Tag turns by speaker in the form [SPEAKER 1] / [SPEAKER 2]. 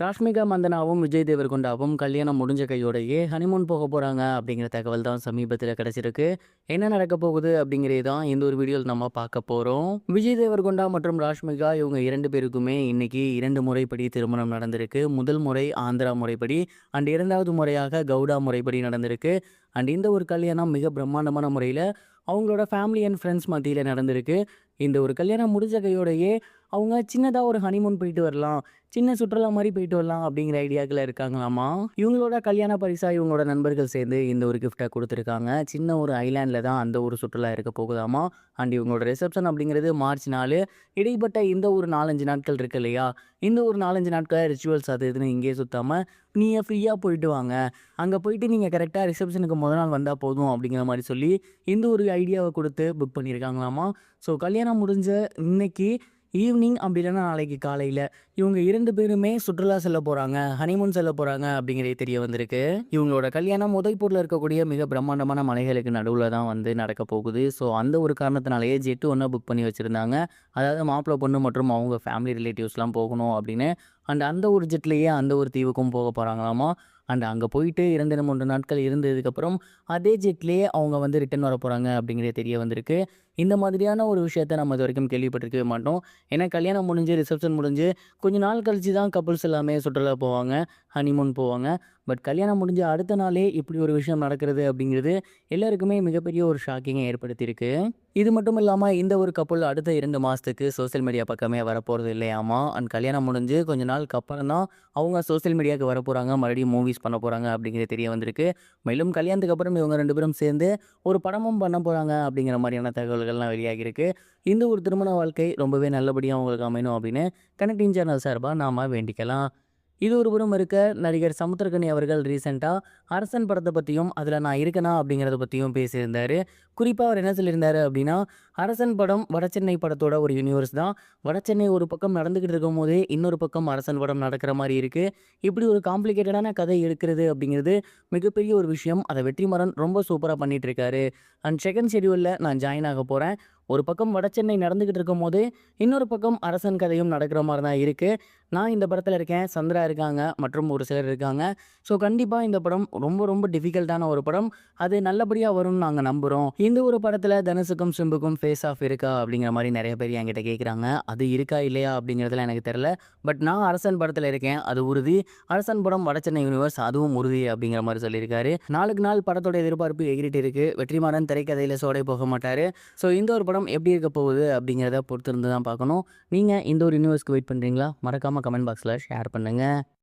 [SPEAKER 1] ராஷ்மிகா மந்தனாவும், விஜய் தேவரகொண்டாவும் கல்யாணம் முடிஞ்ச கையோடையே ஹனிமூன் போக போறாங்க அப்படிங்கிற தகவல் தான் சமீபத்தில கிடைச்சிருக்கு. என்ன நடக்க போகுது அப்படிங்கிறது தான் இந்த ஒரு வீடியோல நம்ம பார்க்க போறோம். விஜய் தேவரகொண்டா மற்றும் ராஷ்மிகா இவங்க 2 பேருக்குமே இன்னைக்கு 2 முறைப்படி திருமணம் நடந்திருக்கு. முதல் முறை ஆந்திரா முறைப்படி அண்ட் 2வது முறையாக கவுடா முறைப்படி நடந்திருக்கு. அண்ட் இந்த ஒரு கல்யாணம் மிக பிரம்மாண்டமான முறையில அவங்களோட ஃபேமிலி அண்ட் ஃப்ரெண்ட்ஸ் மத்தியில நடந்திருக்கு. இந்த ஒரு கல்யாணம் முடிஞ்ச கையோடையே அவங்க சின்னதா ஒரு ஹனிமூன் போயிட்டு வரலாம். சின்ன சுற்றுலா மாரி போயிட்டு வரலாம் அப்படிங்கிற ஐடியாக்குள்ள இருக்காங்களாமா. இவங்களோட கல்யாண பரிசா இவங்களோட நண்பர்கள் சேர்ந்து இந்த ஒரு கிஃப்ட்ட குடுத்துருக்காங்க. சின்ன ஒரு ஐலேண்ட்ல தான் அந்த ஒரு சுற்றுலா இருக்க போகுதாமா. அண்ட் இவங்களோட ரிசப்ஷன் அப்படிங்கிறது மார்ச் 4. இடைப்பட்ட இந்த ஒரு 4, 5 நாட்கள் இருக்கு இல்லையா? இந்த ஒரு 4, 5 நாட்கள் ரிச்சுவல்ஸ் அது இதுன்னு இங்கேயே சுத்தாம, நீங்க ஃப்ரீயா போயிட்டு வாங்க. அங்க போயிட்டு நீங்க கரெக்ட்டா ரிசப்ஷனுக்கு மொத நாள் வந்தா போதும் அப்படிங்கிற மாரி சொல்லி, இந்த ஒரு ஐடியாவ குடுத்து புக் பண்ணியிருக்காங்களாமா. ஸோ கல்யாணம் முடிஞ்ச இன்னைக்கு ஈவினிங் அப்படி இல்லைன்னா நாளைக்கு காலையில இவங்க 2 பேருமே சுற்றுலா செல்ல போறாங்க. ஹனிமூன் செல்ல போறாங்க அப்படிங்கிறது தெரிய வந்திருக்கு. இவங்களோட கல்யாணம் உதய்பூர்ல இருக்கக்கூடிய மிக பிரம்மாண்டமான மலைகளுக்கு நடுவுல தான் வந்து நடக்க போகுது. ஸோ அந்த ஒரு காரணத்தினாலேயே ஜெட் ஒண்ண புக் பண்ணி வச்சிருந்தாங்க. அதாவது மாப்பிள்ளை, பொண்ணு மற்றும் அவங்க ஃபேமிலி ரிலேட்டிவ்ஸ்லாம் போகணும் அப்படின்னு. அண்ட் அந்த ஒரு ஜெட்லயே அந்த ஒரு தீவுக்கும் போக போறாங்களாமா. அண்ட் அங்க போயிட்டு 2, 3 நாட்கள் இருந்ததுக்கப்புறம் அதே ஜெட்லயே அவங்க வந்து ரிட்டர்ன் வரப்போறாங்க அப்படிங்கிறது தெரிய வந்திருக்கு. இந்த மாதிரியான ஒரு விஷயத்த நம்ம இதுவரைக்கும் கேள்விப்பட்டிருக்கவே மாட்டோம். ஏன்னா கல்யாணம் முடிஞ்சு, ரிசப்ஷன் முடிஞ்சு கொஞ்ச நாள் கழிச்சு தான் கப்புள்ஸ் எல்லாமே சுற்றுலா போவாங்க, ஹனிமூன் போவாங்க. பட் கல்யாணம் முடிஞ்ச அடுத்த நாளே இப்படி ஒரு விஷயம் நடக்கிறது அப்படிங்கிறது எல்லாருக்குமே மிகப்பெரிய ஒரு ஷாக்கிங்கை ஏற்படுத்தியிருக்கு. இது மட்டும் இல்லாம இந்த ஒரு கப்புள் அடுத்த 2 மாசத்துக்கு சோசியல் மீடியா பக்கமே வரப்போறது இல்லையாமா. அண்ட் கல்யாணம் முடிஞ்சு கொஞ்ச நாளுக்கு அப்புறம் தான் அவங்க சோசியல் மீடியாவுக்கு வரப்போறாங்க. மறுபடியும் மூவிஸ் பண்ண போறாங்க அப்படிங்கிறது தெரிய வந்திருக்கு. மேலும் கல்யாணத்துக்கு அப்புறம் இவங்க 2 பேரும் சேர்ந்து ஒரு படமும் பண்ண போறாங்க அப்படிங்கிற மாதிரியான தகவல்கள்லாம் வெளியாகியிருக்கு. இந்த ஒரு திருமண வாழ்க்கை ரொம்பவே நல்லபடியா அவங்களுக்கு அமையணும் அப்படின்னு கனெக்ட் இன் சேனல் சார்பா நாம வேண்டிக்கலாம். இது ஒரு புறம் இருக்க, நடிகர் சமுத்திரக்கனி அவர்கள் ரீசெண்டா அரசன் படத்த பத்தியும், அதில நான் இருக்கனா அப்படிங்கிறத பத்தியும் பேசியிருந்தாரு. குறிப்பா அவர் என்ன சொல்லியிருந்தாரு அப்படின்னா, அரசன் படம் வடசென்னை படத்தோட ஒரு யூனிவர்ஸ் தான். வடசென்னை ஒரு பக்கம் நடந்துகிட்டு இருக்கும்போதே, இன்னொரு பக்கம் அரசன் படம் நடக்கிற மாரி இருக்கு. இப்படி ஒரு காம்ப்ளிகேட்டடான கதை எடுக்கிறது அப்படிங்கிறது மிகப்பெரிய ஒரு விஷயம். அத வெற்றிமாறன் ரொம்ப சூப்பரா பண்ணிட்டு இருக்காரு. அண்ட் செகண்ட் ஷெட்யூல்ல நான் ஜாயின் ஆக போறேன். ஒரு பக்கம் வடசென்னை நடந்துகிட்டு இருக்கும்போதே, இன்னொரு பக்கம் அரசன் கதையும் நடக்கிற மாரி தான் இருக்கு. நான் இந்த படத்துல இருக்கேன். சந்திரா இருக்காங்க மற்றும் ஒரு சிலர் இருக்காங்க. ஸோ கண்டிப்பா இந்த படம் ரொம்ப ரொம்ப டிஃபிகல்ட்டான ஒரு படம். அது நல்லபடியா வரும்னு நாங்க நம்புறோம். இந்த ஒரு படத்துல தனுஷுக்கும், சிம்புக்கும் ஃபேஸ் ஆஃப் இருக்கா? அப்படிங்கிற மாரி நெறைய பேர் என்கிட்ட கேட்குறாங்க. அது இருக்கா? இல்லையா? அப்படிங்கிறதுலாம் எனக்கு தெரியல. பட் நான் அரசன் படத்துல இருக்கேன். அது உறுதி. அரசன் படம் வடசென்னை யூனிவர்ஸ் அதுவும் உறுதி அப்படிங்கிற மாரி சொல்லியிருக்காரு. நாளுக்கு நாள் படத்தோட எதிர்பார்ப்பு எகிறிட்டு இருக்கு. வெற்றிமாறன் திரைக்கதையில சோடை போக மாட்டாரு. ஸோ இந்த ஒரு படம் எப்படி இருக்க போகுது? அப்படிங்கிறத பொறுத்திருந்து தான் பார்க்கணும். நீங்க இந்த ஒரு யூனிவர்ஸ்க்கு வெயிட் பண்றீங்களா? மறக்காம கமெண்ட் பாக்ஸ்ல ஷேர் பண்ணுங்க.